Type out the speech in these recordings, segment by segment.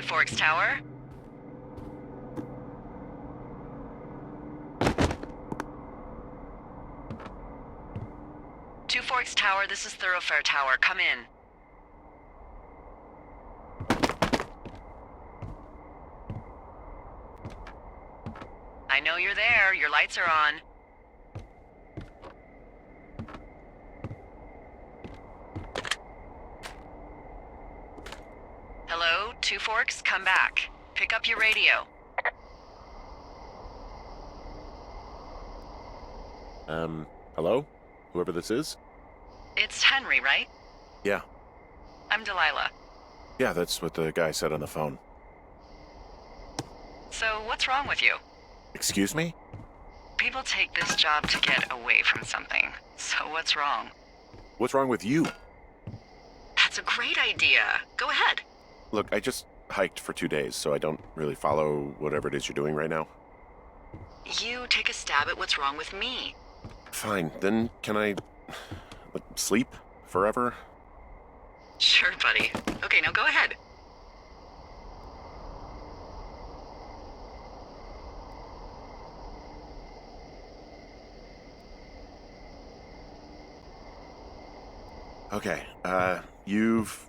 Forks Tower? Two Forks Tower, this is Thoroughfare Tower. Come in. I know you're there. Your lights are on. Hello, Two Forks, come back. Pick up your radio. Hello? Whoever this is? It's Henry, right? Yeah. I'm Delilah. Yeah, that's what the guy said on the phone. So, what's wrong with you? Excuse me? People take this job to get away from something. So what's wrong? What's wrong with you? That's a great idea. Go ahead. Look, I just hiked for 2 days, so I don't really follow whatever it is you're doing right now. You take a stab at what's wrong with me. Fine, then can I sleep forever? Sure, buddy. Okay, now go ahead. Okay, you've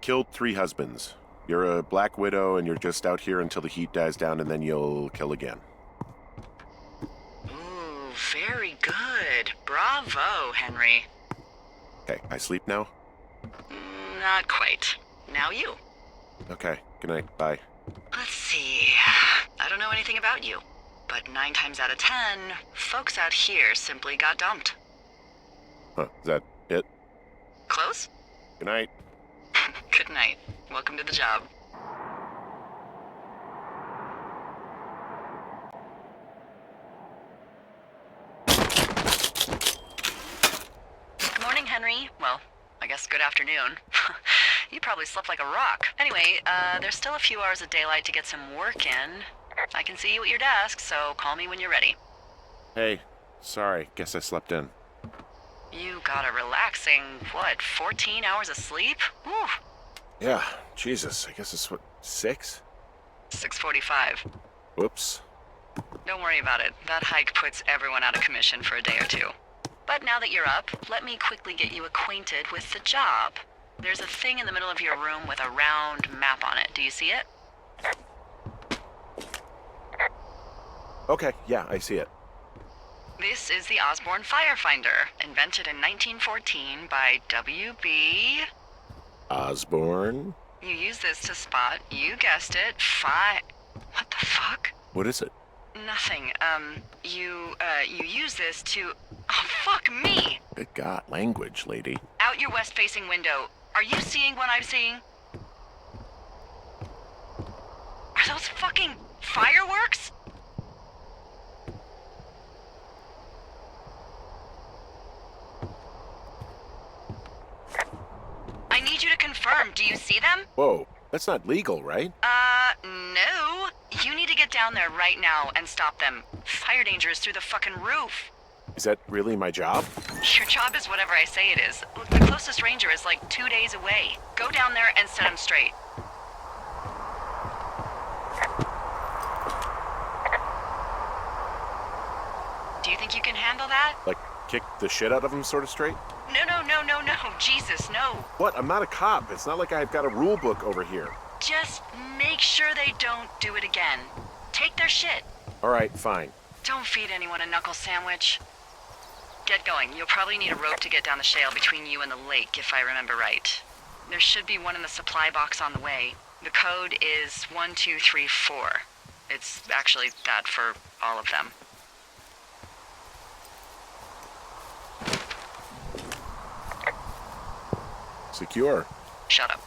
killed 3 husbands. You're a black widow and you're just out here until the heat dies down and then you'll kill again. Ooh, very good. Bravo, Henry. Okay, I sleep now? Not quite. Now you. Okay, good night, bye. Let's see. I don't know anything about you, but 9 times out of 10, folks out here simply got dumped. Huh, is that it? Close? Good night. Good night. Welcome to the job. Good morning, Henry. Well, I guess good afternoon. You probably slept like a rock. Anyway, there's still a few hours of daylight to get some work in. I can see you at your desk, so call me when you're ready. Hey, sorry, guess I slept in. You got a relaxing, 14 hours of sleep? Whew. Yeah, Jesus, I guess it's 6? 6:45. Whoops. Don't worry about it. That hike puts everyone out of commission for a day or two. But now that you're up, let me quickly get you acquainted with the job. There's a thing in the middle of your room with a round map on it. Do you see it? Okay, yeah, I see it. This is the Osborne Firefinder, invented in 1914 by W.B. Osborne? You use this to spot, you guessed it, What the fuck? What is it? Nothing. You use this to... Oh, fuck me! Good God, language, lady. Out your west-facing window. Are you seeing what I'm seeing? Are those fucking fireworks? I need you to confirm. Do you see them? Whoa, that's not legal, right? No. You need to get down there right now and stop them. Fire danger is through the fucking roof. Is that really my job? Your job is whatever I say it is. Look, the closest ranger is like 2 days away. Go down there and set him straight. Do you think you can handle that? Like, kick the shit out of him sort of straight? No. Jesus, no. What? I'm not a cop. It's not like I've got a rule book over here. Just make sure they don't do it again. Take their shit. All right, fine. Don't feed anyone a knuckle sandwich. Get going. You'll probably need a rope to get down the shale between you and the lake, if I remember right. There should be one in the supply box on the way. The code is 1234. It's actually that for all of them. Secure. Shut up.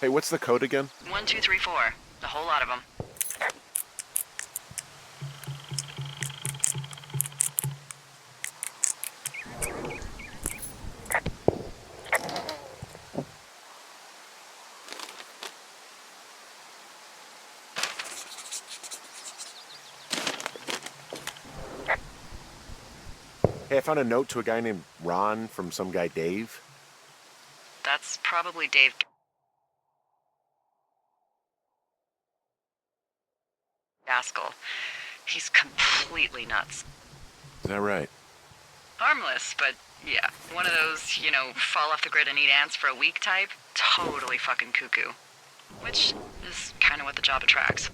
Hey, what's the code again? 1234. The whole lot of them. Hey, I found a note to a guy named Ron from some guy Dave. That's probably Dave Gaskell. He's completely nuts. Is that right? Harmless, but yeah, one of those, fall off the grid and eat ants for a week type. Totally fucking cuckoo. Which is kind of what the job attracts.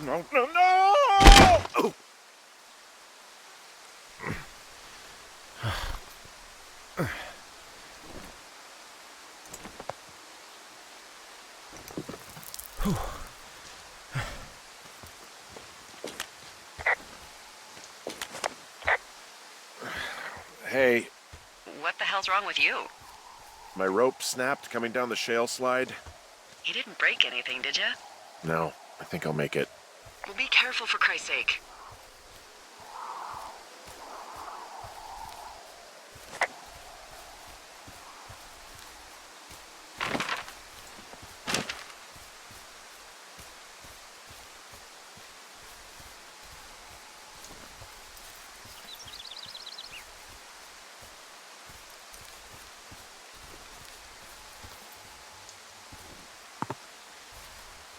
No, no, no! Oh. Hey, What the hell's wrong with you? my rope snapped coming down the shale slide. You didn't break anything, did you? No, I think I'll make it. Well, be careful for Christ's sake.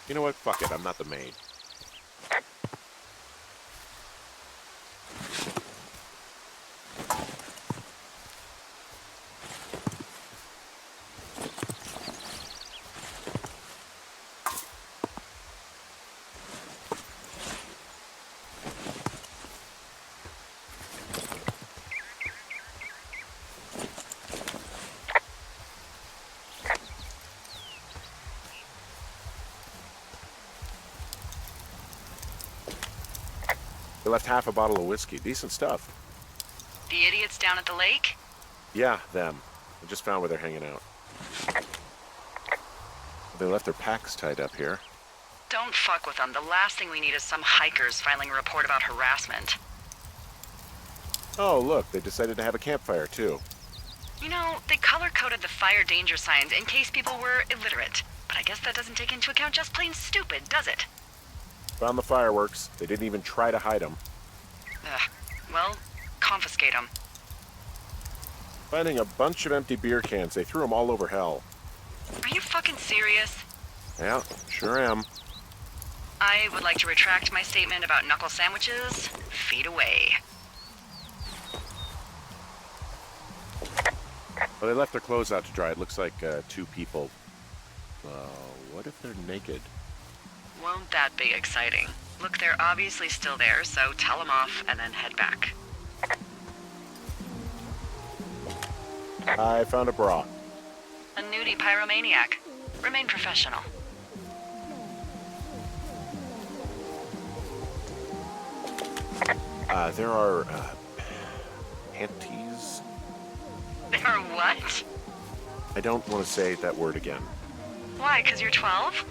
You know what? Fuck it, I'm not the maid. They left half a bottle of whiskey. Decent stuff. The idiots down at the lake? Yeah, them. I just found where they're hanging out. They left their packs tied up here. Don't fuck with them. The last thing we need is some hikers filing a report about harassment. Oh, look, they decided to have a campfire, too. They color-coded the fire danger signs in case people were illiterate. But I guess that doesn't take into account just plain stupid, does it? Found the fireworks. They didn't even try to hide them. Ugh. Well, confiscate them. Finding a bunch of empty beer cans. They threw them all over hell. Are you fucking serious? Yeah, sure am. I would like to retract my statement about knuckle sandwiches. Feet away. Well, they left their clothes out to dry. It looks like 2 people. What if they're naked? Won't that be exciting? Look, they're obviously still there, so tell them off and then head back. I found a bra. A new off-duty pyromaniac. Remain professional. There are, panties? There are what? I don't want to say that word again. Why, 'cause you're 12?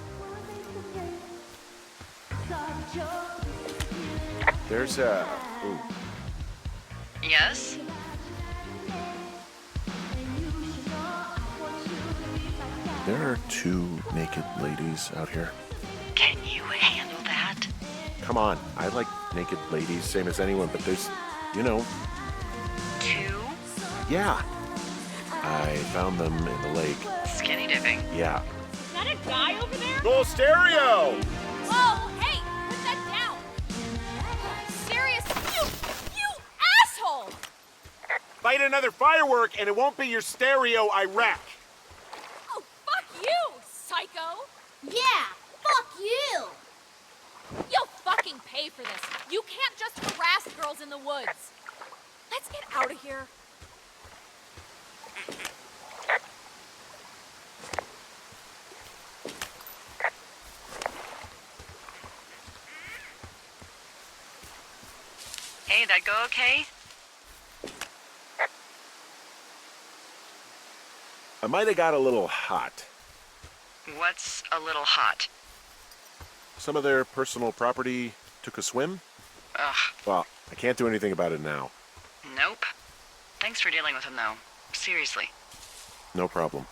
There's a... Ooh. Yes? There are 2 naked ladies out here. Can you handle that? Come on, I like naked ladies, same as anyone, but there's, you know... 2? Yeah. I found them in the lake. Skinny dipping. Yeah. Is that a guy over there? Gold stereo! Whoa, hey, put that down. Serious, you asshole! Light another firework and it won't be your stereo I wreck. Oh, fuck you, psycho. Yeah, fuck you! You'll fucking pay for this. You can't just harass girls in the woods. Let's get out of here. Hey, that go okay? I might have got a little hot. What's a little hot? Some of their personal property took a swim. Ugh, Well, I can't do anything about it now. nope. Thanks for dealing with him, though. Seriously. No problem.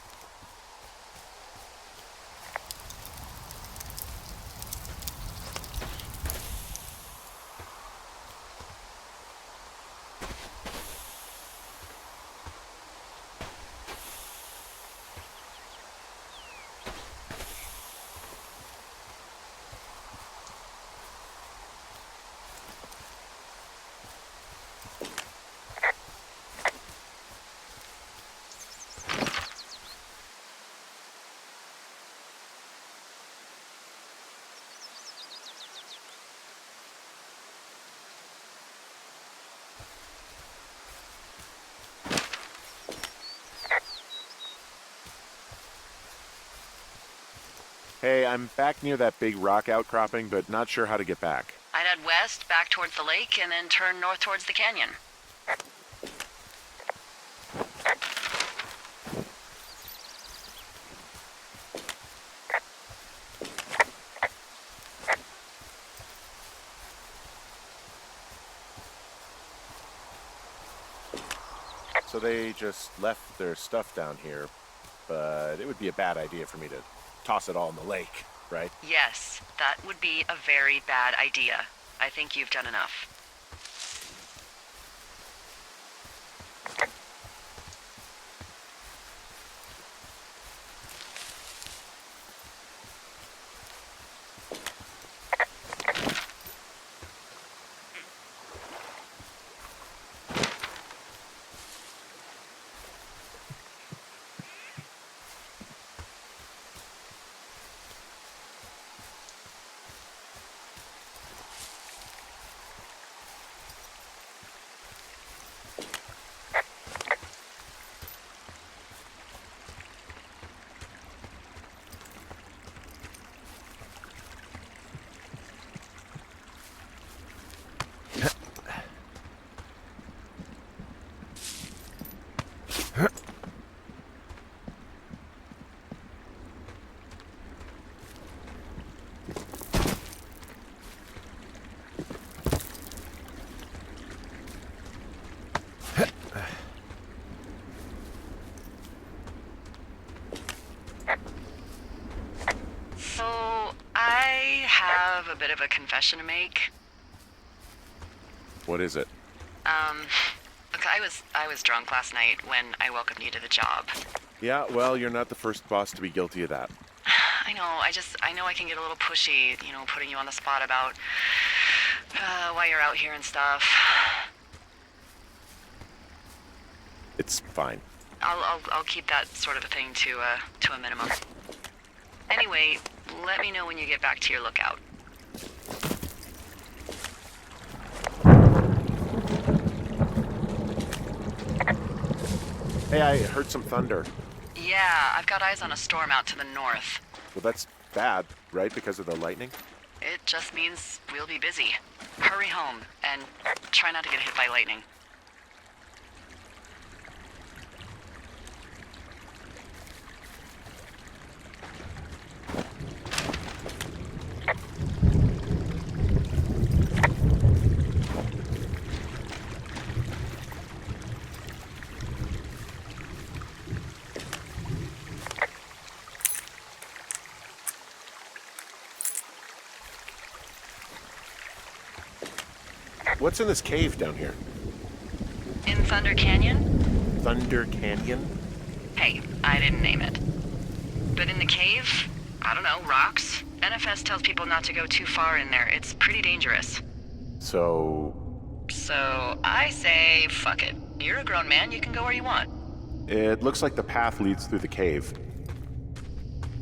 Hey, I'm back near that big rock outcropping, but not sure how to get back. I'd head west, back towards the lake, and then turn north towards the canyon. So they just left their stuff down here, but it would be a bad idea for me to toss it all in the lake, right? Yes, that would be a very bad idea. I think you've done enough. So, I have a bit of a confession to make. What is it? Look, I was drunk last night when I welcomed you to the job. Yeah, well, you're not the first boss to be guilty of that. I know, I know I can get a little pushy, putting you on the spot about why you're out here and stuff. It's fine. I'll keep that sort of a thing to a minimum. Anyway, let me know when you get back to your lookout. Hey, I heard some thunder. Yeah, I've got eyes on a storm out to the north. Well, that's bad, right? Because of the lightning? It just means we'll be busy. Hurry home, and try not to get hit by lightning. What's in this cave down here? In Thunder Canyon? Thunder Canyon? Hey, I didn't name it. But in the cave, I don't know, rocks? NFS tells people not to go too far in there. It's pretty dangerous. So So I say, fuck it. You're a grown man, you can go where you want. it looks like the path leads through the cave.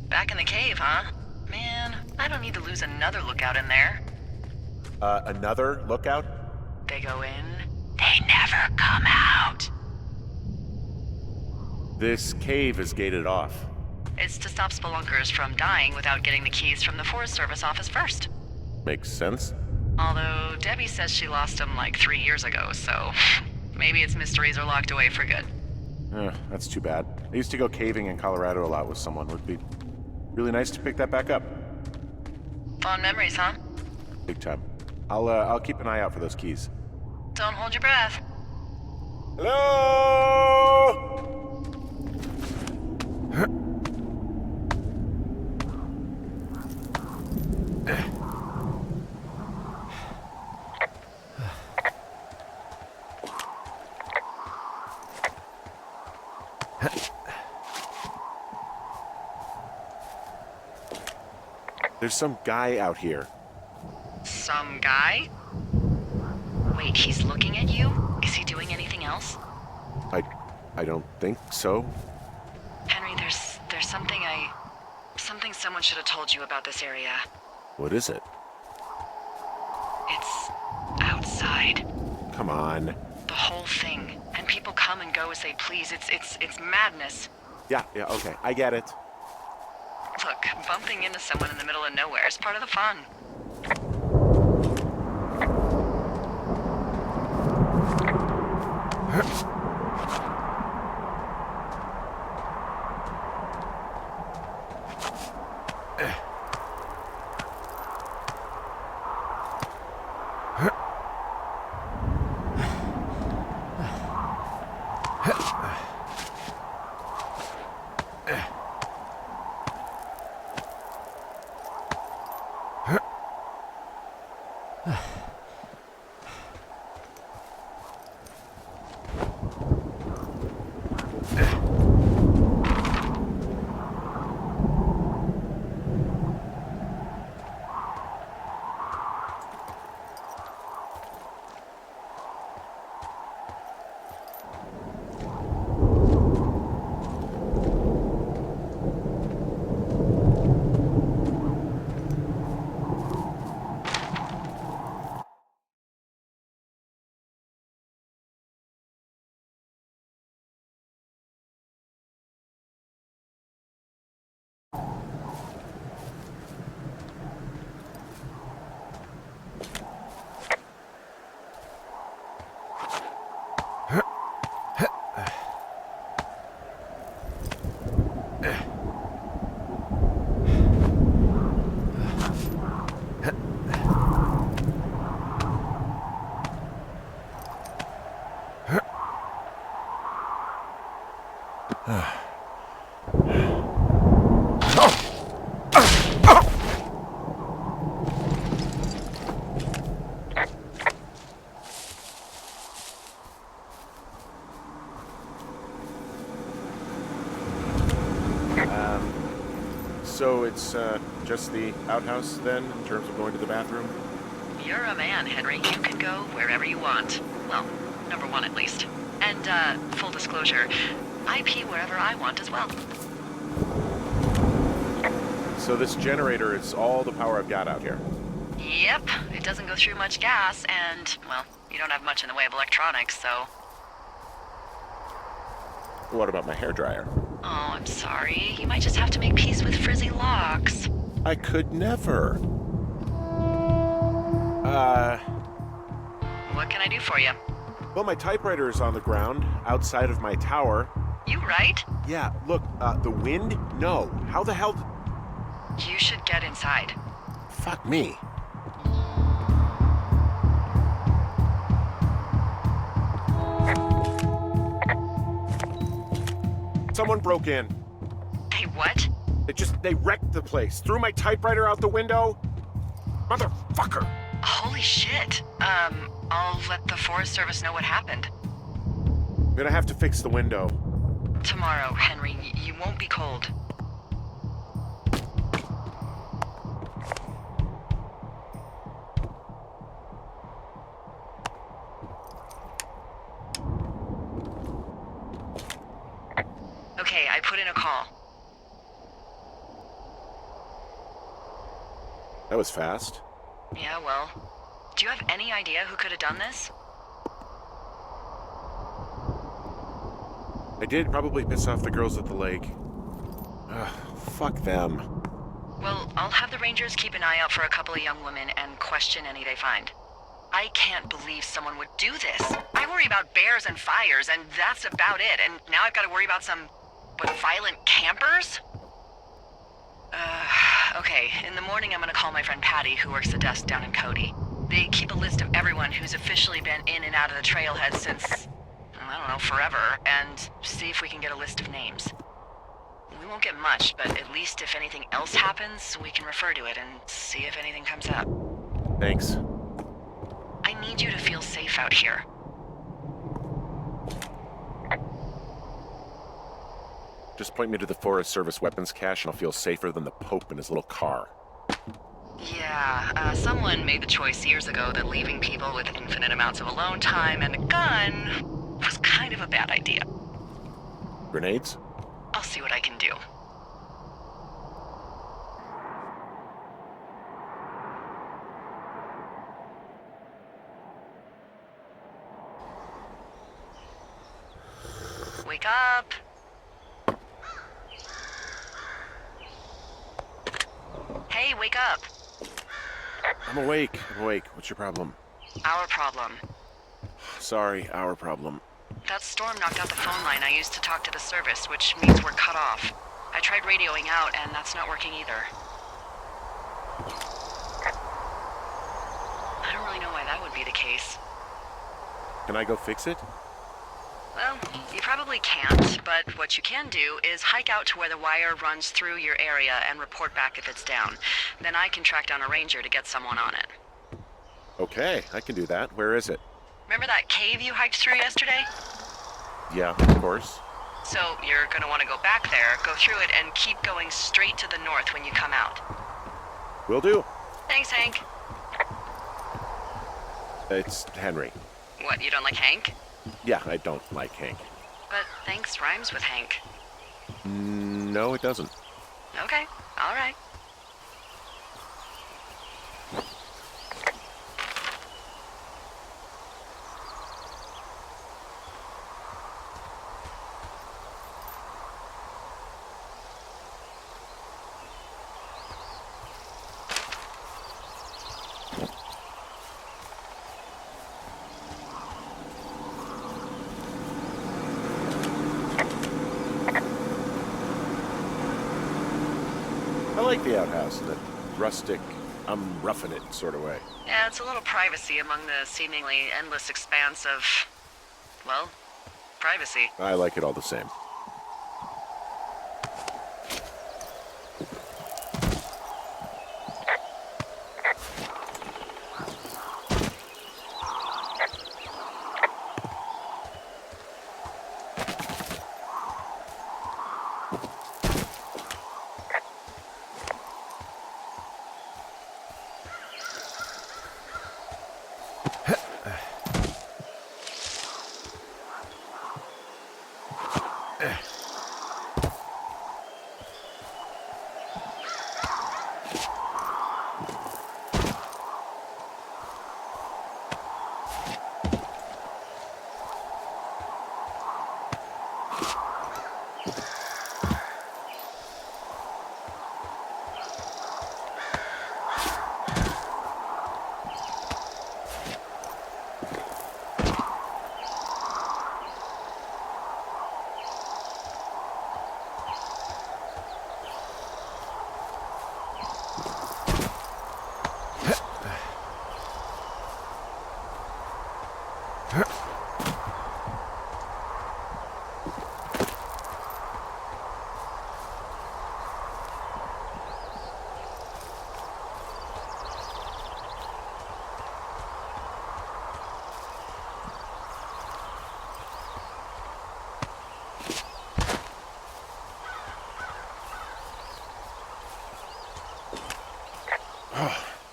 Back in the cave, huh? Man, I don't need to lose another lookout in there. Another lookout? They go in, they never come out. This cave is gated off. It's to stop spelunkers from dying without getting the keys from the Forest Service office first. Makes sense. Although Debbie says she lost them like 3 years ago, so maybe its mysteries are locked away for good. That's too bad. I used to go caving in Colorado a lot with someone. Would be really nice to pick that back up. Fond memories, huh? Big time. I'll keep an eye out for those keys. Don't hold your breath. Hello? There's some guy out here. Some guy? Wait, he's looking at you? Is he doing anything else? I don't think so. Henry, there's something someone should have told you about this area. What is it? It's outside. Come on. The whole thing. And people come and go as they please. It's madness. Yeah, okay. I get it. Look, bumping into someone in the middle of nowhere is part of the fun. So it's just the outhouse then, in terms of going to the bathroom? You're a man, Henry. You can go wherever you want. Well, number one at least. And, full disclosure, I pee wherever I want as well. So this generator is all the power I've got out here. Yep, it doesn't go through much gas, and, well, you don't have much in the way of electronics, so... What about my hairdryer? Oh, I'm sorry. You might just have to make peace with frizzy locks. I could never. What can I do for you? Well, my typewriter is on the ground, outside of my tower. You right? Yeah, look, the wind? No. How the hell... You should get inside. Fuck me. Someone broke in. Hey, what? They wrecked the place. Threw my typewriter out the window. Motherfucker! Holy shit. I'll let the Forest Service know what happened. I'm gonna have to fix the window. Tomorrow, Henry, you won't be cold. Okay, I put in a call. That was fast. Yeah, well, do you have any idea who could have done this? I did probably piss off the girls at the lake. Ugh, fuck them. Well, I'll have the Rangers keep an eye out for a couple of young women and question any they find. I can't believe someone would do this. I worry about bears and fires, and that's about it. And now I've got to worry about some, violent campers? Okay, in the morning I'm gonna call my friend Patty, who works the desk down in Cody. They keep a list of everyone who's officially been in and out of the trailhead since, I don't know, forever, and see if we can get a list of names. We won't get much, but at least if anything else happens, we can refer to it and see if anything comes up. Thanks. I need you to feel safe out here. Just point me to the Forest Service weapons cache and I'll feel safer than the Pope in his little car. Yeah, someone made the choice years ago that leaving people with infinite amounts of alone time and a gun was kind of a bad idea. Grenades? I'll see what I can do. Wake up! Hey, wake up! I'm awake. What's your problem? Our problem. Sorry, our problem. That storm knocked out the phone line I used to talk to the service, which means we're cut off. I tried radioing out, and that's not working either. I don't really know why that would be the case. Can I go fix it? Well, you probably can't, but what you can do is hike out to where the wire runs through your area and report back if it's down. Then I can track down a ranger to get someone on it. Okay, I can do that. Where is it? Remember that cave you hiked through yesterday? Yeah, of course. So you're gonna want to go back there, go through it, and keep going straight to the north when you come out. Will do. Thanks, Hank. It's Henry. What, you don't like Hank? Yeah, I don't like Hank. But thanks rhymes with Hank. No, it doesn't. Okay, all right. I like the outhouse in that rustic, I'm roughing it sort of way. Yeah, it's a little privacy among the seemingly endless expanse of, well, privacy. I like it all the same.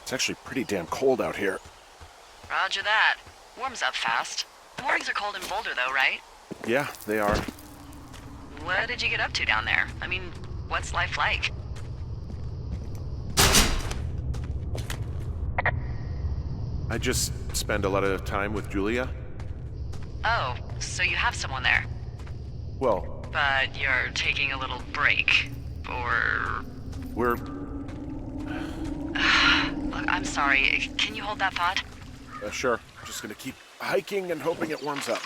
It's actually pretty damn cold out here. Roger that. Warms up fast. Mornings are cold in Boulder, though, right? Yeah, they are. What did you get up to down there? I mean, what's life like? I just spend a lot of time with Julia. Oh, so you have someone there. Well, But you're taking a little break. Or... we're... Look, I'm sorry. Can you hold that thought? Sure. Just gonna keep hiking and hoping it warms up.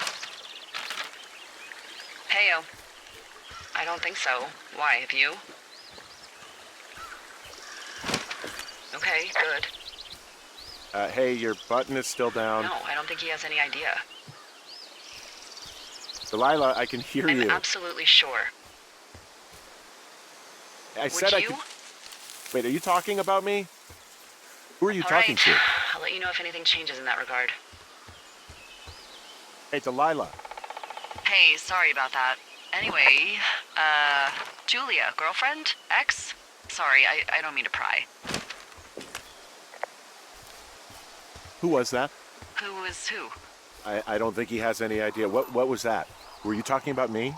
Heyo. I don't think so. Why, have you? Okay, good. Hey, your button is still down. No, I don't think he has any idea. Delilah, I can hear I'm you. absolutely sure. I Would said I you? could... Wait, are you talking about me? Who are you All talking right. to? I'll let you know if anything changes in that regard. Hey, Delilah. Hey, sorry about that. Anyway, Julia, girlfriend? Ex? Sorry, I don't mean to pry. Who was that? Who is who? I don't think he has any idea. What was that? Were you talking about me?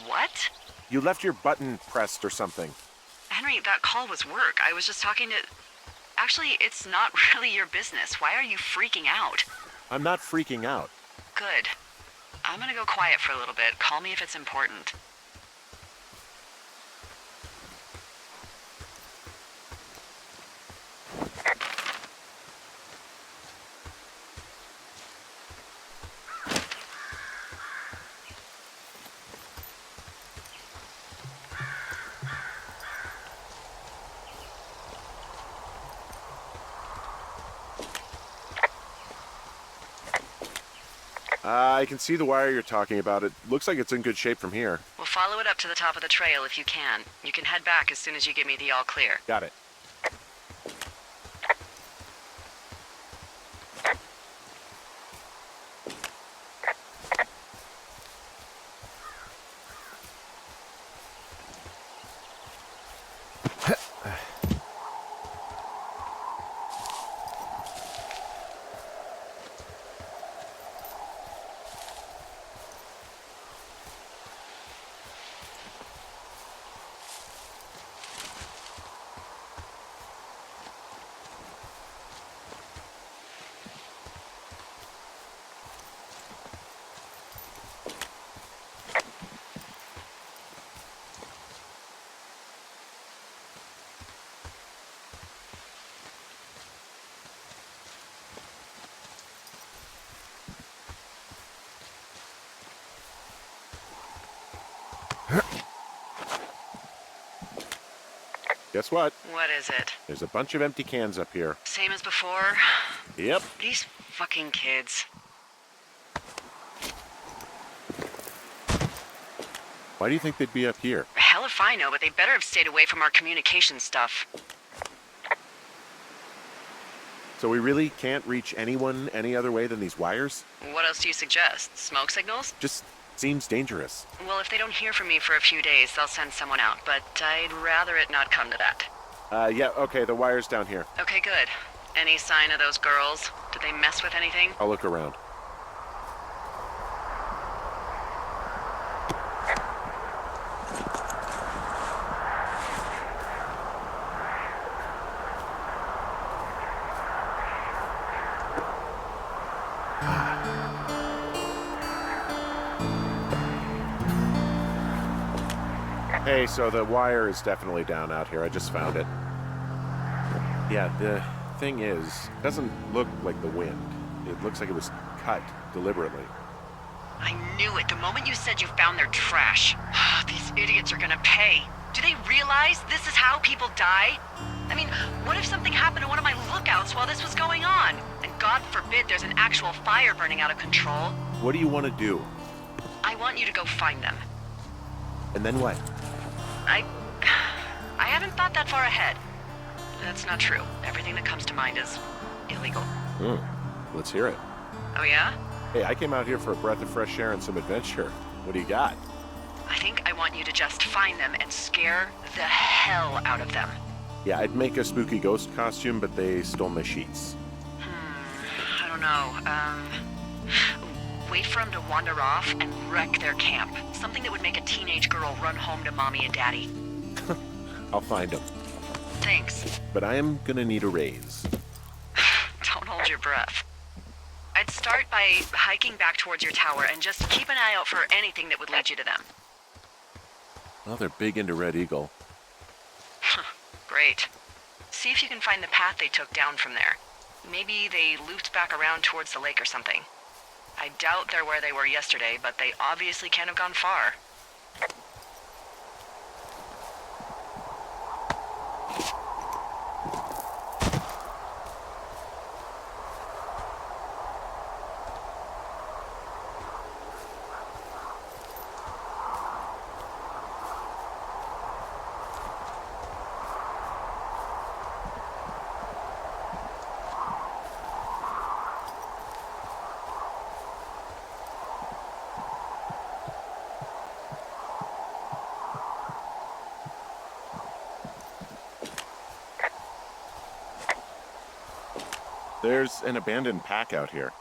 What? You left your button pressed or something. Henry, that call was work. I was just talking to... Actually, it's not really your business. Why are you freaking out? I'm not freaking out. Good. I'm gonna go quiet for a little bit. Call me if it's important. I can see the wire you're talking about. It looks like it's in good shape from here. We'll follow it up to the top of the trail if you can. You can head back as soon as you give me the all clear. Got it. Guess what? What is it? There's a bunch of empty cans up here. Same as before? Yep. These fucking kids. Why do you think they'd be up here? Hell if I know, but they better have stayed away from our communication stuff. So we really can't reach anyone any other way than these wires? What else do you suggest? Smoke signals? Just seems dangerous. Well, if they don't hear from me for a few days, they'll send someone out, but I'd rather it not come to that. Yeah, okay, the wire's down here. Okay, good. Any sign of those girls? Did they mess with anything? I'll look around. Hey, so the wire is definitely down out here. I just found it. Yeah, the thing is, it doesn't look like the wind. It looks like it was cut deliberately. I knew it the moment you said you found their trash. These idiots are gonna pay. Do they realize this is how people die? I mean, what if something happened to one of my lookouts while this was going on? And God forbid there's an actual fire burning out of control. What do you want to do? I want you to go find them. And then what? I haven't thought that far ahead. That's not true. Everything that comes to mind is illegal. Let's hear it. Oh yeah? Hey, I came out here for a breath of fresh air and some adventure. What do you got? I think I want you to just find them and scare the hell out of them. Yeah, I'd make a spooky ghost costume, but they stole my sheets. I don't know. Wait for them to wander off and wreck their camp. Something that would make a teenage girl run home to mommy and daddy. I'll find them. Thanks. But I am gonna need a raise. Don't hold your breath. I'd start by hiking back towards your tower and just keep an eye out for anything that would lead you to them. Well, they're big into Red Eagle. Great. See if you can find the path they took down from there. Maybe they looped back around towards the lake or something. I doubt they're where they were yesterday, but they obviously can't have gone far. There's an abandoned pack out here.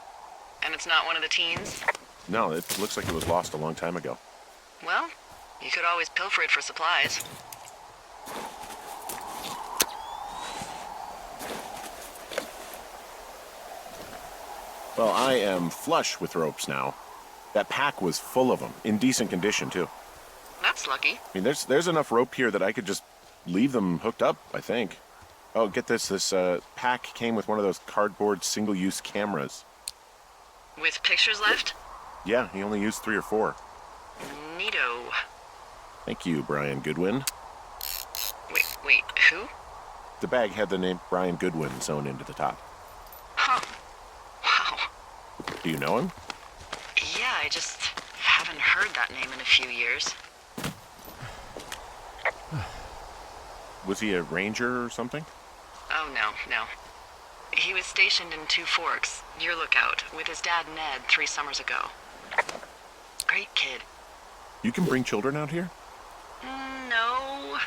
And it's not one of the teens? No, it looks like it was lost a long time ago. Well, you could always pilfer it for supplies. Well, I am flush with ropes now. That pack was full of them, in decent condition, too. That's lucky. I mean, there's enough rope here that I could just leave them hooked up, I think. Oh, get this. This pack came with one of those cardboard single-use cameras. With pictures left? Yeah, he only used 3 or 4. Neato. Thank you, Brian Goodwin. Wait, who? The bag had the name Brian Goodwin sewn into the top. Huh. Wow. Do you know him? Yeah, I just haven't heard that name in a few years. Was he a ranger or something? Oh, no. He was stationed in Two Forks, your lookout, with his dad Ned 3 summers ago. Great kid. You can bring children out here? No.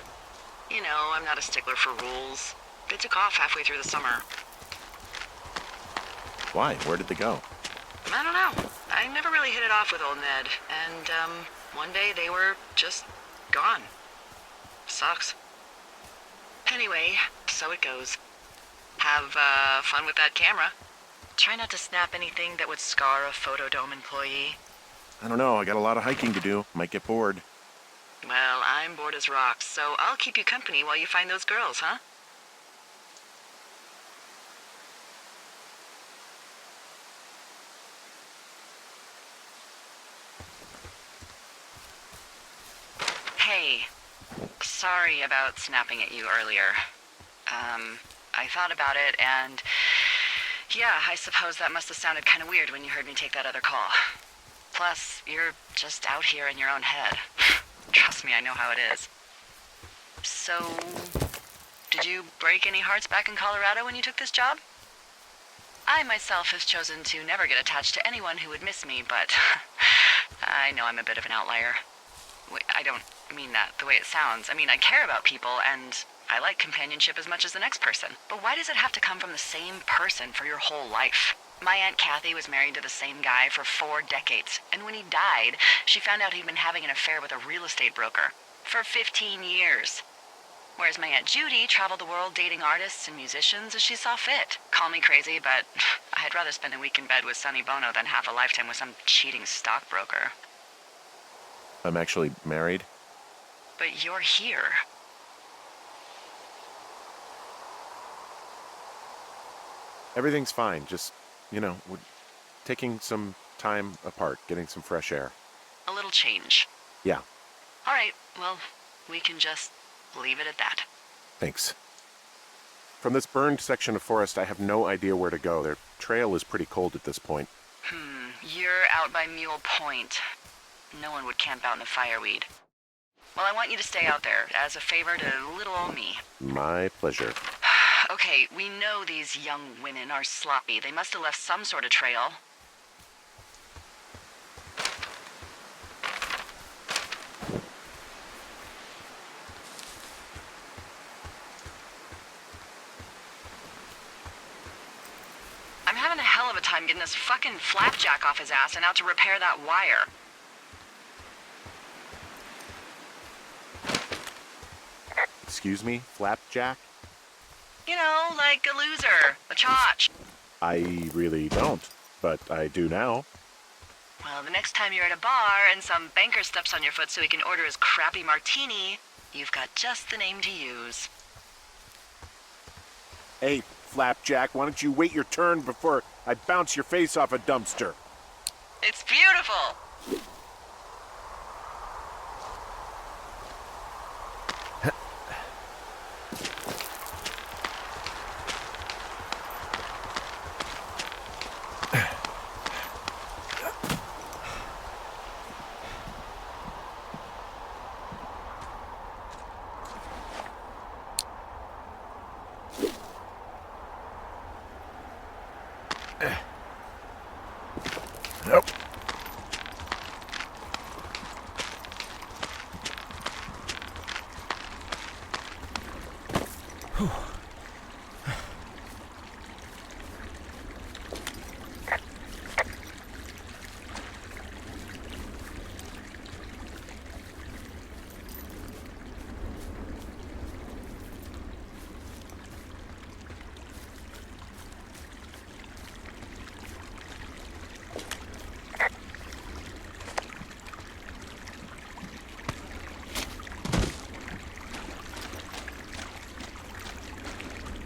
You know, I'm not a stickler for rules. They took off halfway through the summer. Why? Where did they go? I don't know. I never really hit it off with old Ned, and, one day they were just gone. Sucks. Anyway, so it goes. Have, fun with that camera. Try not to snap anything that would scar a Photodome employee. I don't know. I got a lot of hiking to do. Might get bored. Well, I'm bored as rocks, so I'll keep you company while you find those girls, huh? Hey, sorry about snapping at you earlier. I thought about it, and yeah, I suppose that must have sounded kind of weird when you heard me take that other call. Plus, you're just out here in your own head. Trust me, I know how it is. So, did you break any hearts back in Colorado when you took this job? I myself have chosen to never get attached to anyone who would miss me, but I know I'm a bit of an outlier. Wait, I don't mean that the way it sounds. I mean, I care about people, and I like companionship as much as the next person. But why does it have to come from the same person for your whole life? My Aunt Kathy was married to the same guy for 4 decades, and when he died, she found out he'd been having an affair with a real estate broker for 15 years. Whereas my Aunt Judy traveled the world dating artists and musicians as she saw fit. Call me crazy, but I'd rather spend a week in bed with Sonny Bono than half a lifetime with some cheating stockbroker. I'm actually married. But you're here. Everything's fine. Just, we're taking some time apart, getting some fresh air. A little change. Yeah, All right, well, we can just leave it at that. thanks. From this burned section of forest, I have no idea where to go. Their trail is pretty cold at this point. You're out by Mule Point. No one would camp out in the fireweed. Well, I want you to stay out there, as a favor to little old me. My pleasure. Okay, we know these young women are sloppy. They must have left some sort of trail. of a time getting this fucking flapjack off his ass and out to repair that wire. Excuse me, Flapjack? You know, like a loser, a chotch. I really don't, but I do now. Well, the next time you're at a bar and some banker steps on your foot so he can order his crappy martini, you've got just the name to use. Hey, Flapjack, why don't you wait your turn before I bounce your face off a dumpster? It's beautiful! Nope.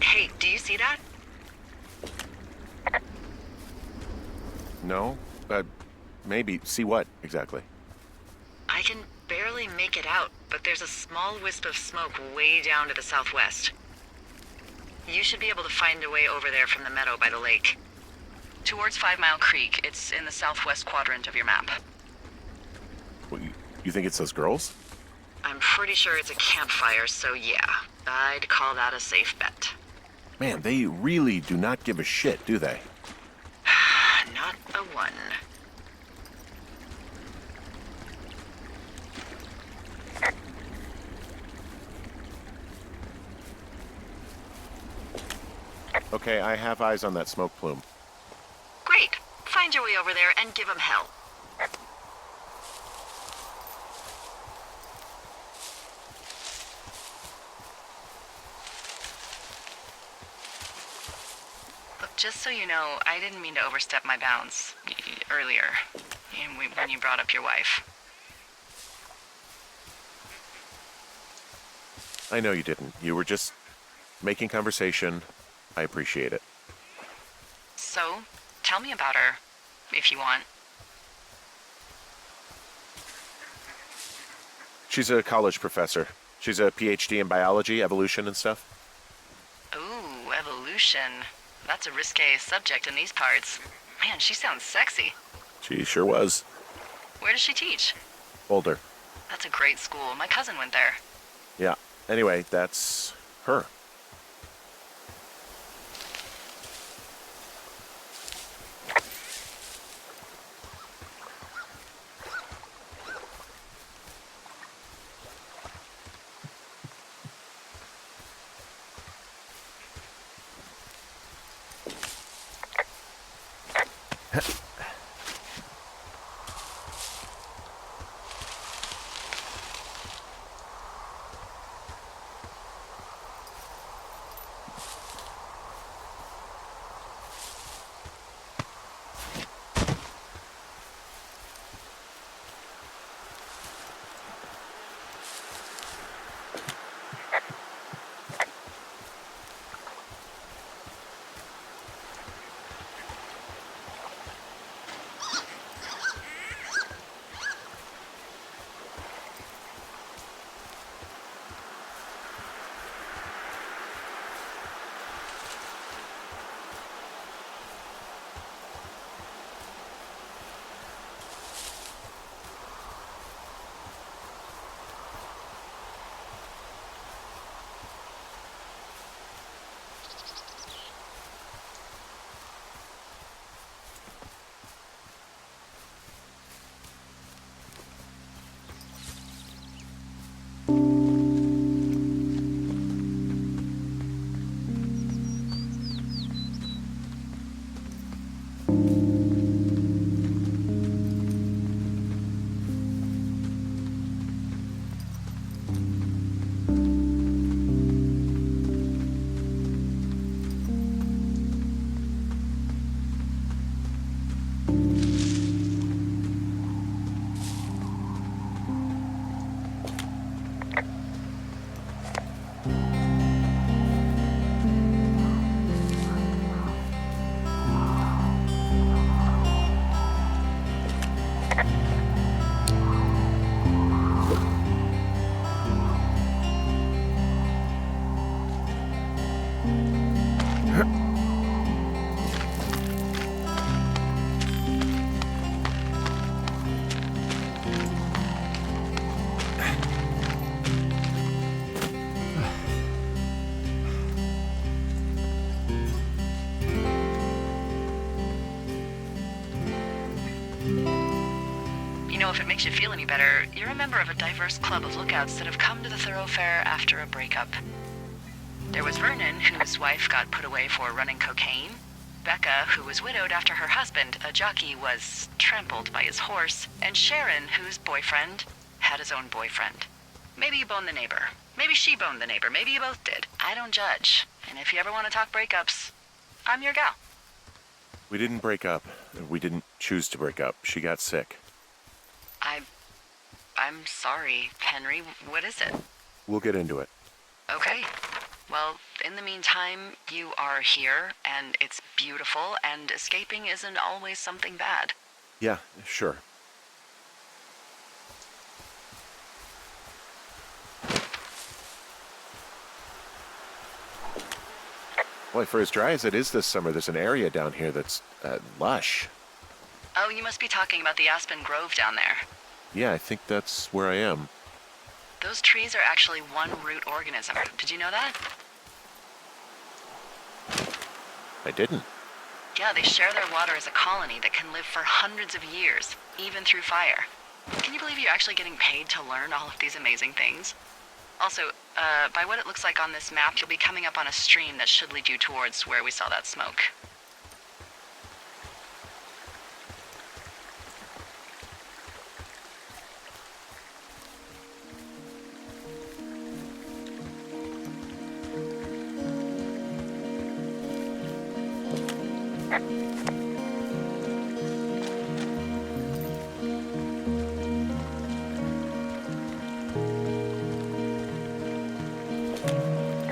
Hey, do you see that? No? Maybe. See what, exactly? I can barely make it out, but there's a small wisp of smoke way down to the southwest. You should be able to find a way over there from the meadow by the lake. Towards 5 Mile Creek. It's in the southwest quadrant of your map. What, you think it's those girls? I'm pretty sure it's a campfire, so yeah. I'd call that a safe bet. Man, they really do not give a shit, do they? Not a one. Okay, I have eyes on that smoke plume. Great. Find your way over there and give 'em hell. Look, just so you know, I didn't mean to overstep my bounds earlier when you brought up your wife. I know you didn't. You were just making conversation. I appreciate it. So, tell me about her, if you want. She's a college professor. She's a PhD in biology, evolution, and stuff. Ooh, evolution. That's a risque subject in these parts. Man, she sounds sexy. She sure was. Where does she teach? Older. That's a great school. My cousin went there. Yeah. Anyway, that's her. know, if it makes you feel any better, you're a member of a diverse club of lookouts that have come to the thoroughfare after a breakup. There was Vernon, whose wife got put away for running cocaine. Becca, who was widowed after her husband, a jockey, was trampled by his horse. And Sharon, whose boyfriend had his own boyfriend. Maybe you boned the neighbor. Maybe she boned the neighbor. Maybe you both did. I don't judge. And if you ever want to talk breakups, I'm your gal. We didn't break up. We didn't choose to break up. She got sick. I'm sorry, Henry. What is it? We'll get into it. Okay. Well, in the meantime, you are here, and it's beautiful, and escaping isn't always something bad. Yeah, sure. Boy, for as dry as it is this summer, there's an area down here that's lush. Oh, you must be talking about the Aspen Grove down there. Yeah, I think that's where I am. Those trees are actually one root organism. Did you know that? I didn't. Yeah, they share their water as a colony that can live for hundreds of years, even through fire. Can you believe you're actually getting paid to learn all of these amazing things? Also, by what it looks like on this map, you'll be coming up on a stream that should lead you towards where we saw that smoke.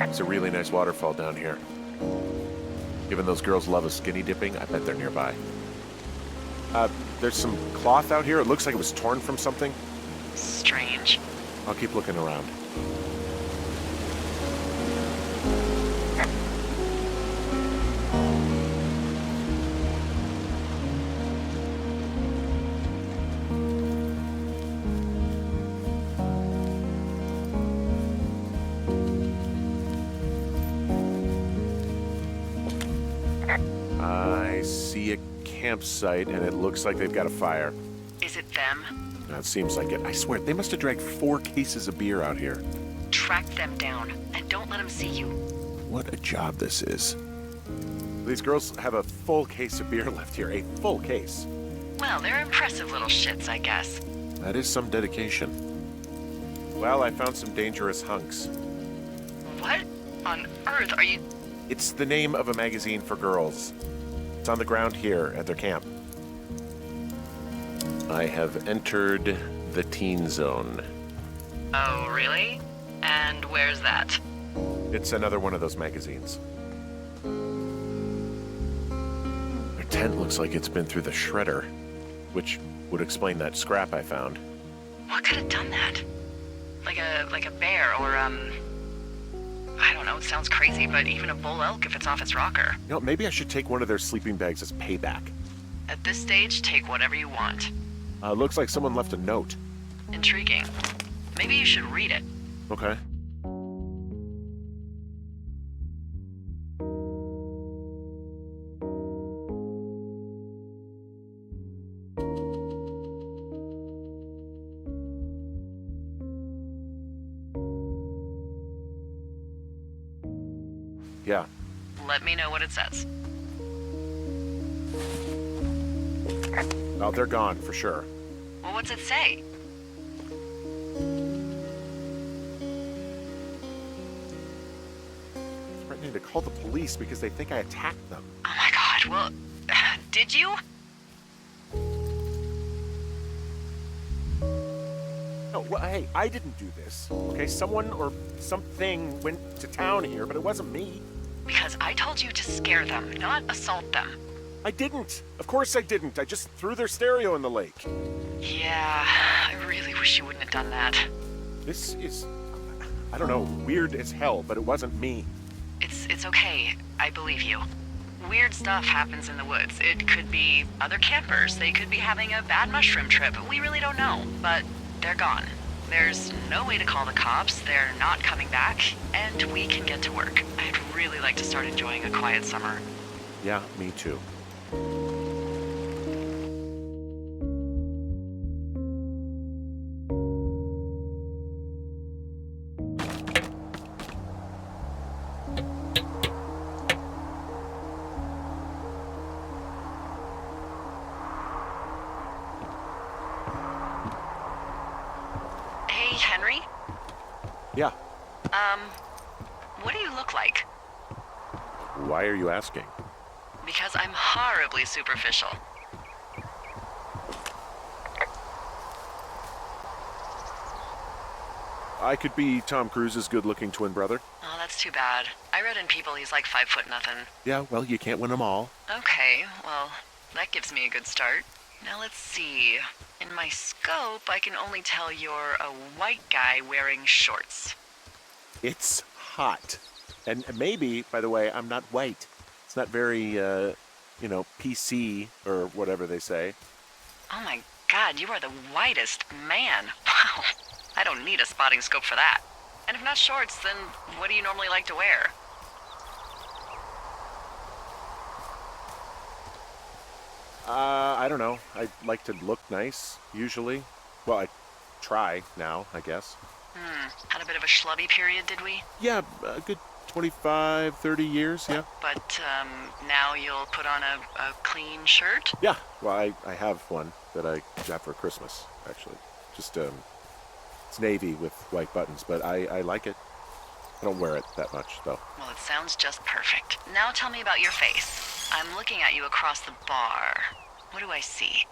It's a really nice waterfall down here. Given those girls love a skinny dipping, I bet they're nearby. There's some cloth out here. It looks like it was torn from something. Strange. I'll keep looking around. I see a campsite, and it looks like they've got a fire. Is it them? That seems like it. I swear, they must have dragged 4 cases of beer out here. Track them down, and don't let them see you. What a job this is. These girls have a full case of beer left here. A full case. Well, they're impressive little shits, I guess. That is some dedication. Well, I found some dangerous hunks. What on earth are you... It's the name of a magazine for girls. It's on the ground here at their camp. I have entered the teen zone. Oh, really? And where's that? It's another one of those magazines. Their tent looks like it's been through the shredder, which would explain that scrap I found. What could have done that? Like a bear or, I don't know, it sounds crazy, but even a bull elk if it's off its rocker. You know, maybe I should take one of their sleeping bags as payback. At this stage, take whatever you want. Looks like someone left a note. Intriguing. Maybe you should read it. Okay. Yeah. Let me know what it says. Oh, they're gone for sure. Well, what's it say? Threatening to call the police because they think I attacked them. Oh my god, well, did you? No, well, hey, I didn't do this. Okay, someone or something went to town here, but it wasn't me. Because I told you to scare them, not assault them. I didn't. Of course I didn't. I just threw their stereo in the lake. Yeah, I really wish you wouldn't have done that. This is, I don't know, weird as hell, but it wasn't me. It's okay. I believe you. Weird stuff happens in the woods. It could be other campers. They could be having a bad mushroom trip. We really don't know. But they're gone. There's no way to call the cops. They're not coming back. And we can get to work. I'd really like to start enjoying a quiet summer. Yeah, me too. Henry? Yeah. What do you look like? Why are you asking? Because I'm horribly superficial. I could be Tom Cruise's good-looking twin brother. Oh, that's too bad. I read in People he's like 5'0" nothing. Yeah, well, you can't win them all. Okay, well, that gives me a good start. Now let's see. In my scope, I can only tell you're a white guy wearing shorts. It's hot. And maybe, by the way, I'm not white. It's not very, PC or whatever they say. Oh my god, you are the whitest man. Wow. I don't need a spotting scope for that. And if not shorts, then what do you normally like to wear? I don't know. I like to look nice, usually. Well, I try now, I guess. Had a bit of a schlubby period, did we? Yeah, a good 25, 30 years, yeah. But, now you'll put on a clean shirt? Yeah, well, I have one that I got for Christmas, actually. Just, it's navy with white buttons, but I like it. I don't wear it that much, though. Well, it sounds just perfect. Now tell me about your face. I'm looking at you across the bar. What do I see?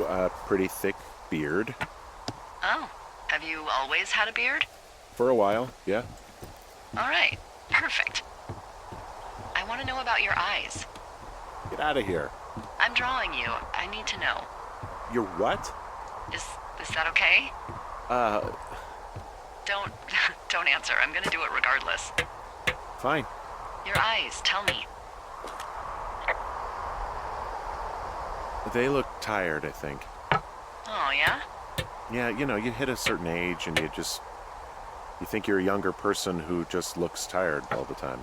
A pretty thick beard. Oh, have you always had a beard? For a while, yeah. All right, perfect. I want to know about your eyes. Get out of here. I'm drawing you. I need to know. You're what? Is that okay? Don't don't answer. I'm gonna do it regardless. Fine. Your eyes, tell me. They look tired, I think. Oh, yeah? Yeah, you hit a certain age and you think you're a younger person who just looks tired all the time.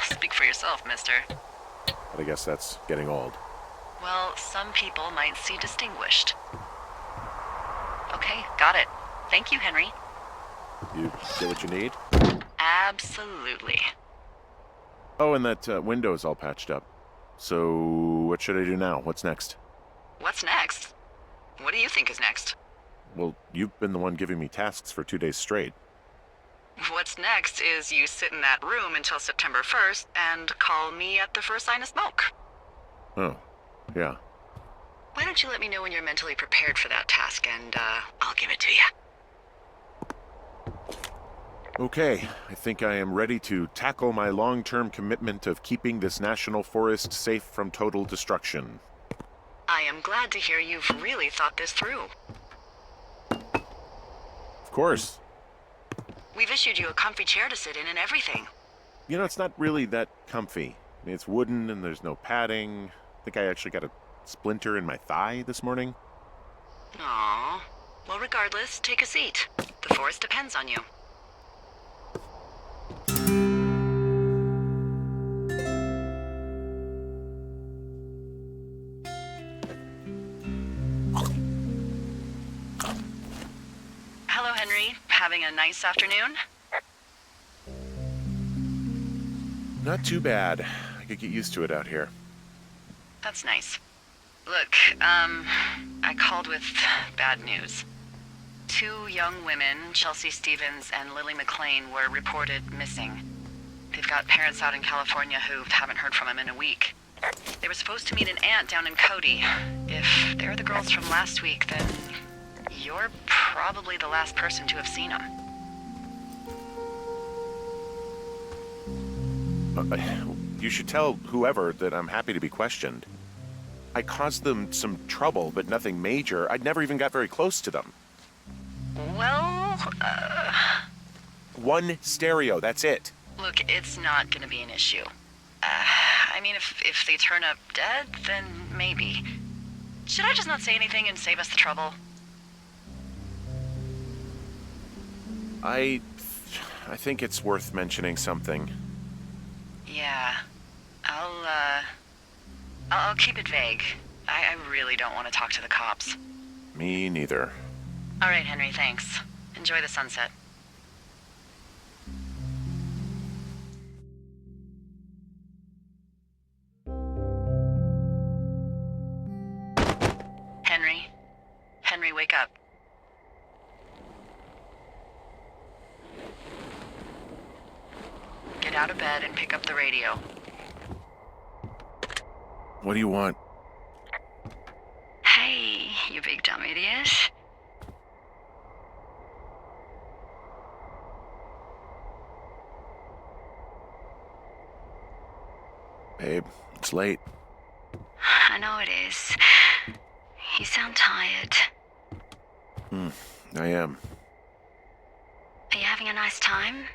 Speak for yourself, mister. But I guess that's getting old. Well, some people might see distinguished. Okay, got it. Thank you, Henry. You get what you need? Absolutely. Oh, and that window's all patched up. So, what should I do now? What's next? What's next? What do you think is next? Well, you've been the one giving me tasks for 2 days straight. What's next is you sit in that room until September 1st and call me at the first sign of smoke. Oh, yeah. Why don't you let me know when you're mentally prepared for that task and, I'll give it to you. Okay, I think I am ready to tackle my long-term commitment of keeping this national forest safe from total destruction. I am glad to hear you've really thought this through. Of course. We've issued you a comfy chair to sit in and everything. It's not really that comfy. I mean, it's wooden and there's no padding. I think I actually got a splinter in my thigh this morning. Aww. Well, regardless, take a seat. The forest depends on you. Hello, Henry. Having a nice afternoon? Not too bad. I could get used to it out here. That's nice. Look, I called with bad news. 2 young women, Chelsea Stevens and Lily McLean, were reported missing. They've got parents out in California who haven't heard from them in a week. They were supposed to meet an aunt down in Cody. If they're the girls from last week, then you're probably the last person to have seen them. You should tell whoever that I'm happy to be questioned. I caused them some trouble, but nothing major. I never even got very close to them. Well, One stereo, that's it. look, it's not gonna be an issue. I mean, if they turn up dead, then maybe. Should I just not say anything and save us the trouble? I think it's worth mentioning something. Yeah. I'll keep it vague. I really don't want to talk to the cops. Me neither. All right, Henry, thanks. Enjoy the sunset. out of bed and pick up the radio. What do you want? Hey, you big dumb idiot. Babe, it's late. I know it is. You sound tired. I am. Are you having a nice time?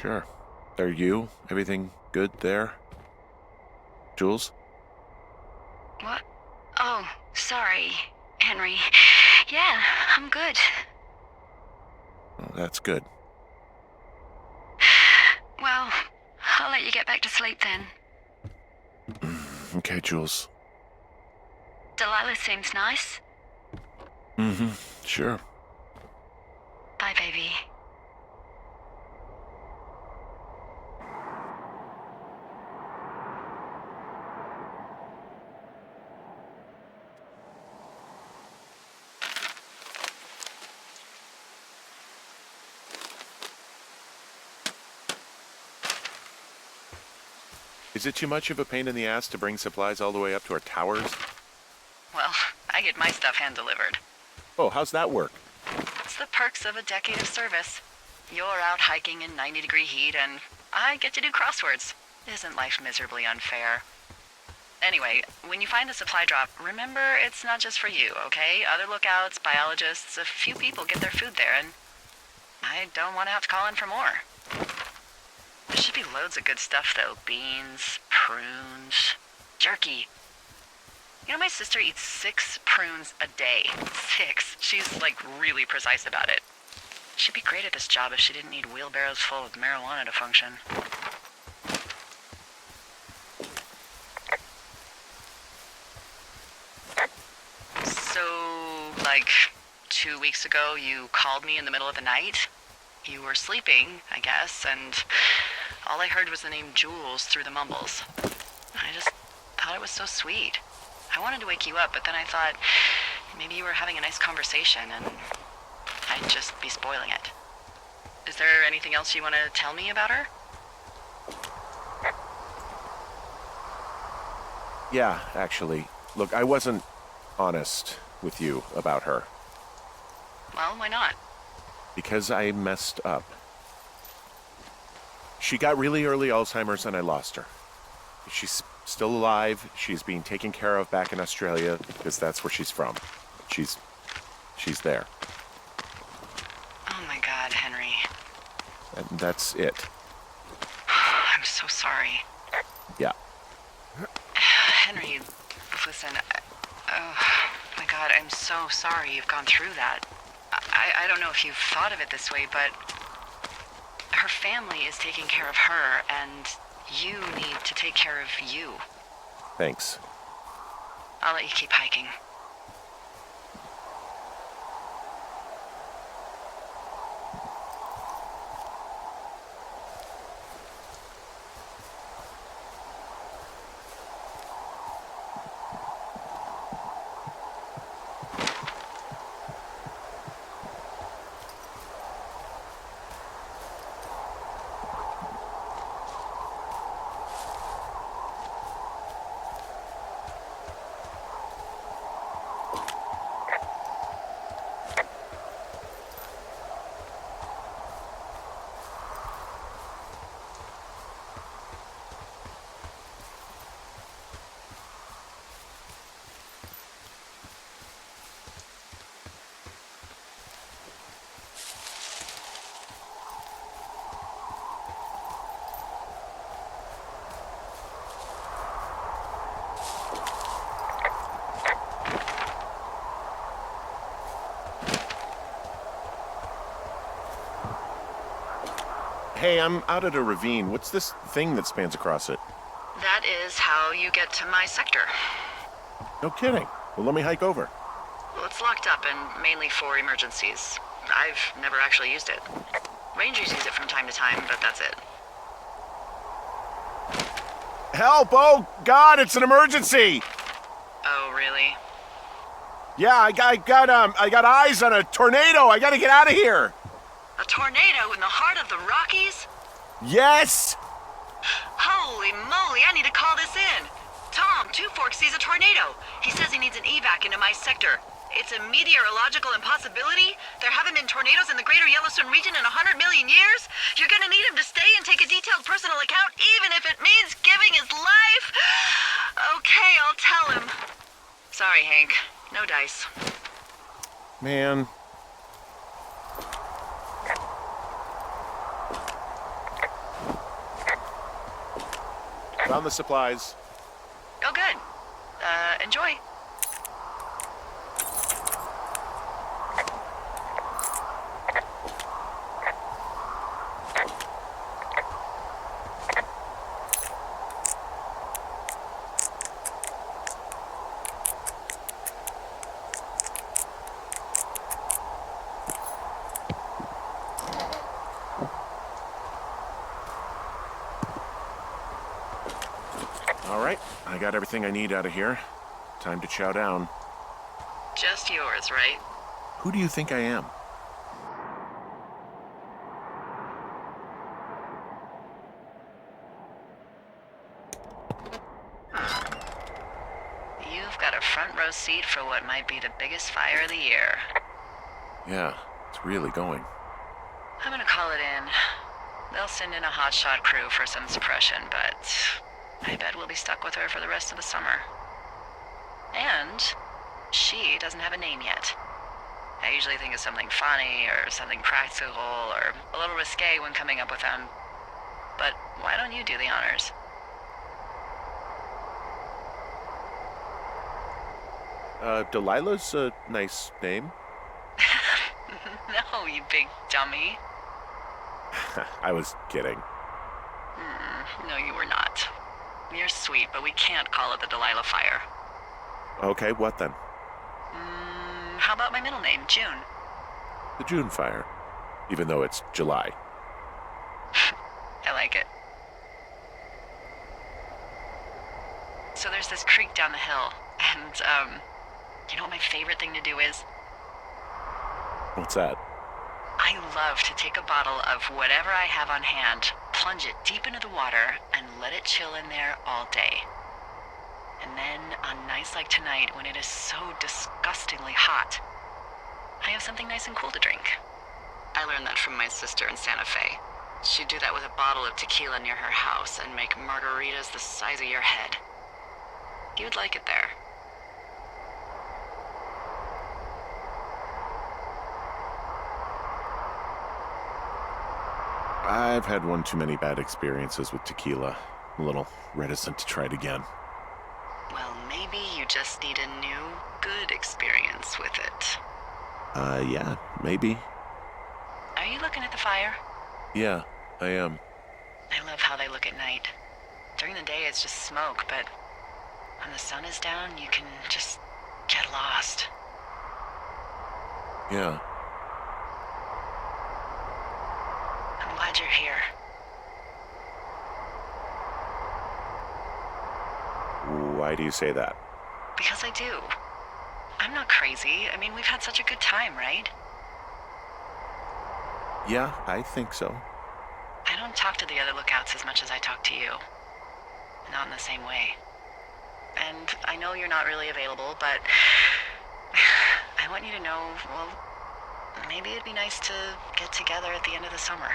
Sure. Are you? Everything good there? Jules? What? Oh, sorry, Henry. Yeah, I'm good. Oh, that's good. Well, I'll let you get back to sleep then. Okay, Jules. Delilah seems nice. Sure. Bye, baby. Is it too much of a pain in the ass to bring supplies all the way up to our towers? Well, I get my stuff hand-delivered. Oh, how's that work? It's the perks of a decade of service. You're out hiking in 90-degree heat, and I get to do crosswords. Isn't life miserably unfair? Anyway, when you find the supply drop, remember it's not just for you, okay? Other lookouts, biologists, a few people get their food there, and I don't want to have to call in for more. There should be loads of good stuff, though. Beans, prunes, jerky. You know, my sister eats 6 prunes a day. 6. She's, like, really precise about it. She'd be great at this job if she didn't need wheelbarrows full of marijuana to function. So, like, 2 weeks ago, you called me in the middle of the night? You were sleeping, I guess, and all I heard was the name Jules through the mumbles. I just thought it was so sweet. I wanted to wake you up, but then I thought maybe you were having a nice conversation and I'd just be spoiling it. Is there anything else you want to tell me about her? Yeah, actually. Look, I wasn't honest with you about her. Well, why not? Because I messed up. She got really early Alzheimer's and I lost her. She's still alive. She's being taken care of back in Australia because that's where she's from. She's there. Oh my God, Henry. And that's it. I'm so sorry. Yeah. Henry, listen, oh my God, I'm so sorry you've gone through that. I don't know if you've thought of it this way, but her family is taking care of her, and you need to take care of you. Thanks. I'll let you keep hiking. Hey, I'm out at a ravine. What's this thing that spans across it? That is how you get to my sector. No kidding. Well, let me hike over. Well, it's locked up and mainly for emergencies. I've never actually used it. Rangers use it from time to time, but that's it. Help! Oh, God, it's an emergency! Oh, really? Yeah, I got eyes on a tornado. I gotta get out of here. A tornado in the heart of the Rockies? Yes! Holy moly, I need to call this in. Tom, Two Forks sees a tornado. He says he needs an evac into my sector. It's a meteorological impossibility. There haven't been tornadoes in the greater Yellowstone region in 100 million years. You're gonna need him to stay and take a detailed personal account, even if it means giving his life. Okay, I'll tell him. Sorry, Hank. No dice. Man. Found the supplies. Oh, good. Enjoy. All right, I got everything I need out of here. Time to chow down. Just yours, right? Who do you think I am? You've got a front row seat for what might be the biggest fire of the year. Yeah, it's really going. I'm gonna call it in. They'll send in a hotshot crew for some suppression, but I bet we'll be stuck with her for the rest of the summer. And she doesn't have a name yet. I usually think of something funny or something practical or a little risque when coming up with them. But why don't you do the honors? Delilah's a nice name. No, you big dummy. I was kidding. No, you were not. You're sweet, but we can't call it the Delilah Fire. Okay, what then? How about my middle name, June? The June fire. Even though it's July. I like it. So there's this creek down the hill, and, you know what my favorite thing to do is? What's that? I love to take a bottle of whatever I have on hand, plunge it deep into the water, and let it chill in there all day. And then, on nights like tonight, when it is so disgustingly hot, I have something nice and cool to drink. I learned that from my sister in Santa Fe. She'd do that with a bottle of tequila near her house and make margaritas the size of your head. You'd like it there. I've had one too many bad experiences with tequila. I'm a little reticent to try it again. Well, maybe you just need a new, good experience with it. Yeah, maybe. Are you looking at the fire? Yeah, I am. I love how they look at night. During the day, it's just smoke, but when the sun is down, you can just get lost. Yeah. I'm glad you're here. Why do you say that? Because I do. I'm not crazy. I mean, we've had such a good time, right? Yeah, I think so. I don't talk to the other lookouts as much as I talk to you. Not in the same way. And I know you're not really available, but I want you to know, well, maybe it'd be nice to get together at the end of the summer.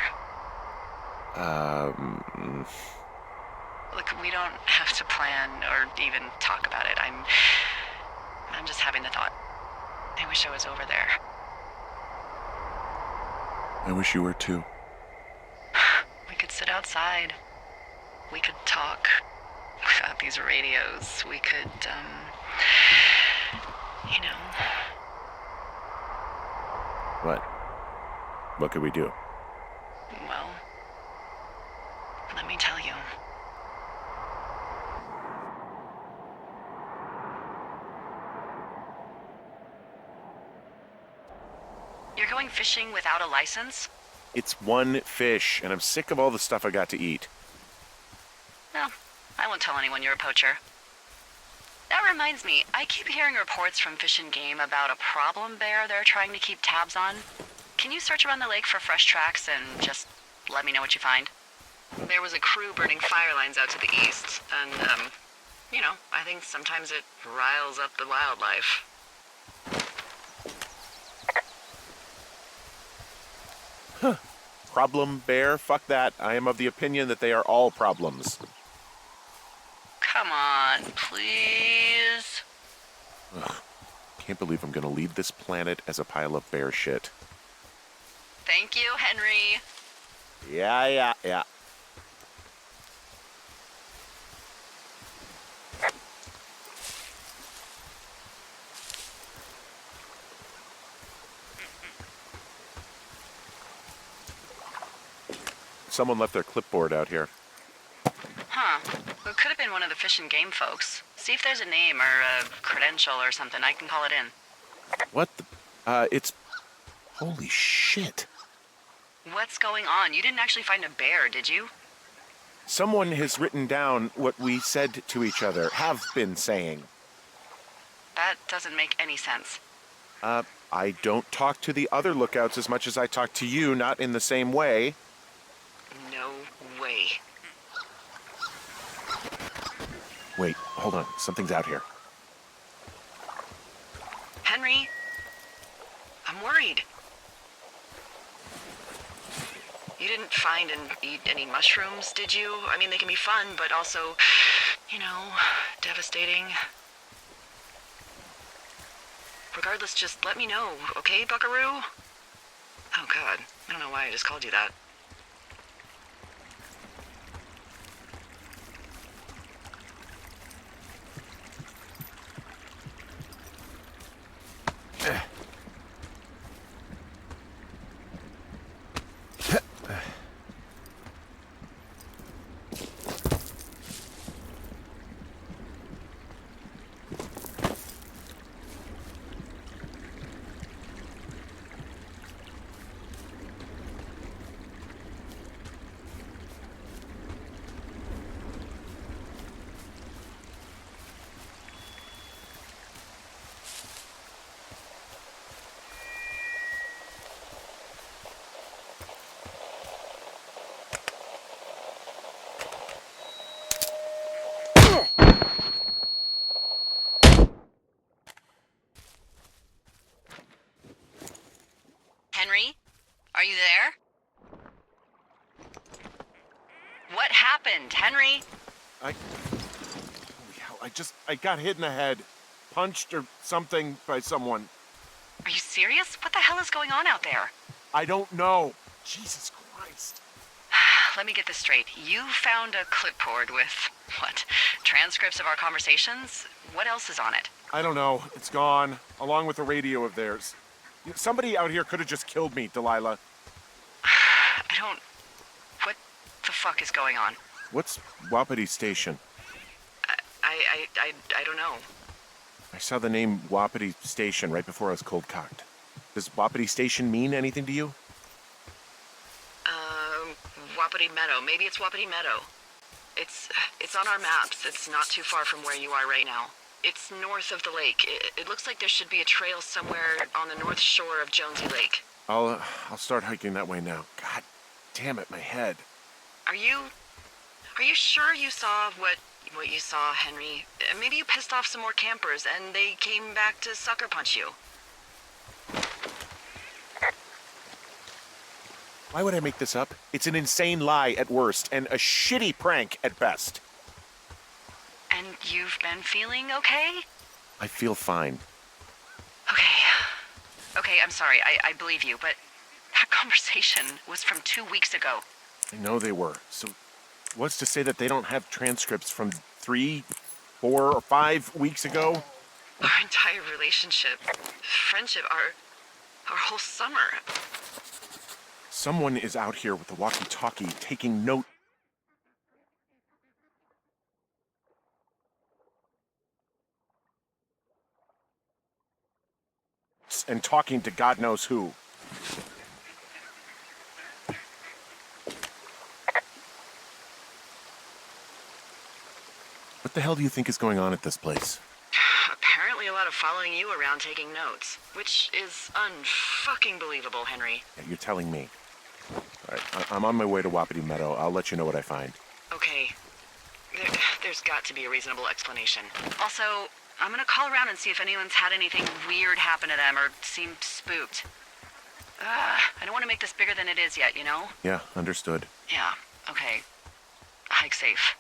Look, we don't have to plan or even talk about it. I'm just having the thought. I wish I was over there. I wish you were too. We could sit outside. We could talk about these radios. We could, you know. What? What could we do? Well, let me tell you. You're going fishing without a license? It's one fish, and I'm sick of all the stuff I got to eat. Well, I won't tell anyone you're a poacher. That reminds me, I keep hearing reports from Fish and Game about a problem bear they're trying to keep tabs on. can you search around the lake for fresh tracks and just let me know what you find? There was a crew burning fire lines out to the east, and, I think sometimes it riles up the wildlife. Problem bear? Fuck that. I am of the opinion that they are all problems. Come on, please. Ugh. Can't believe I'm gonna leave this planet as a pile of bear shit. Thank you, Henry. Yeah. Someone left their clipboard out here. Huh. It could have been one of the Fish and Game folks. See if there's a name or a credential or something. I can call it in. What the? It's... Holy shit. What's going on? You didn't actually find a bear, did you? Someone has written down what we said to each other, have been saying. That doesn't make any sense. I don't talk to the other lookouts as much as I talk to you, not in the same way. No way. Wait, hold on. Something's out here. Henry? I'm worried. You didn't find and eat any mushrooms, did you? I mean, they can be fun, but also, devastating. Regardless, just let me know, okay, buckaroo? Oh, God. I don't know why I just called you that. Henry? Are you there? What happened, Henry? Holy hell, I got hit in the head. Punched or something by someone. Are you serious? What the hell is going on out there? I don't know. Jesus Christ. Let me get this straight. You found a clipboard with, what, transcripts of our conversations? What else is on it? I don't know. It's gone, along with the radio of theirs. Somebody out here could have just killed me, Delilah. What the fuck is going on? What's Wapiti Station? I don't know. I saw the name Wapiti Station right before I was cold-cocked. Does Wapiti Station mean anything to you? Wapiti Meadow. Maybe it's Wapiti Meadow. It's on our maps. It's not too far from where you are right now. It's north of the lake. It looks like there should be a trail somewhere on the north shore of Jonesy Lake. I'll start hiking that way now. God damn it, my head. Are you sure you saw what you saw, Henry? Maybe you pissed off some more campers and they came back to sucker punch you. Why would I make this up? It's an insane lie at worst and a shitty prank at best. And you've been feeling okay? I feel fine. Okay, I'm sorry. I believe you, but that conversation was from 2 weeks ago. I know they were. So what's to say that they don't have transcripts from 3, 4, or 5 weeks ago? Our entire relationship, friendship, our whole summer. Someone is out here with the walkie-talkie taking note. And talking to God knows who. What the hell do you think is going on at this place? Apparently a lot of following you around taking notes, which is unfucking believable, Henry. Yeah, you're telling me. All right, I'm on my way to Wapiti Meadow. I'll let you know what I find. Okay. There's got to be a reasonable explanation. Also, I'm gonna call around and see if anyone's had anything weird happen to them or seemed spooked. I don't want to make this bigger than it is yet, you know? Yeah, understood. Yeah, okay. Hike safe.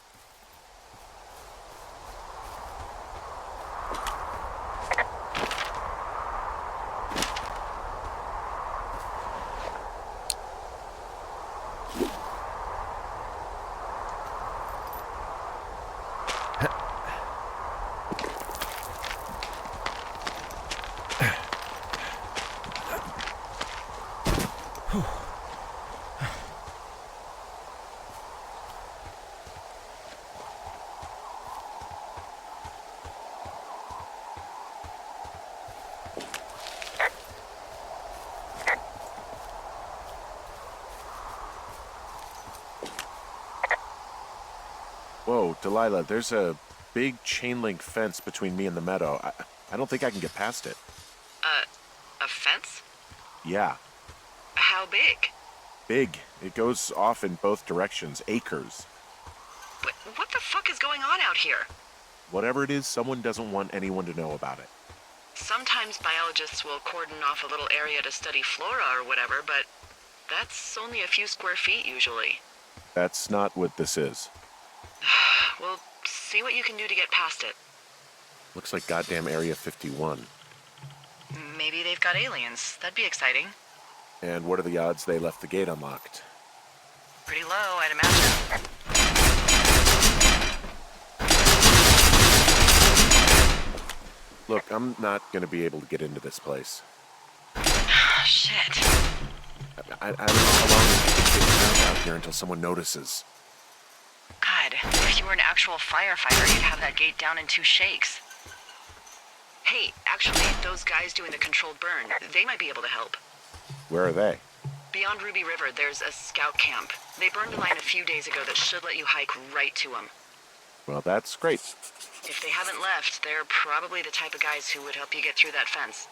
Whoa, Delilah, there's a big chain link fence between me and the meadow. I don't think I can get past it. A fence? Yeah, How big? big. It goes off in both directions, acres. What the fuck is going on out here? Whatever it is, someone doesn't want anyone to know about it. Sometimes biologists will cordon off a little area to study flora or whatever, but that's only a few square feet usually. That's not what this is. Well, see what you can do to get past it. Looks like goddamn Area 51. Maybe they've got aliens. That'd be exciting. And what are the odds they left the gate unlocked? Pretty low, I'd imagine. Look, I'm not gonna be able to get into this place. Shit. I don't know how long I can stick around out here until someone notices. God, if you were an actual firefighter, you'd have that gate down in 2 shakes. Hey, actually, those guys doing the controlled burn, they might be able to help. Where are they? Beyond Ruby River, there's a scout camp. They burned a line a few days ago that should let you hike right to them. Well, that's great. If they haven't left, they're probably the type of guys who would help you get through that fence.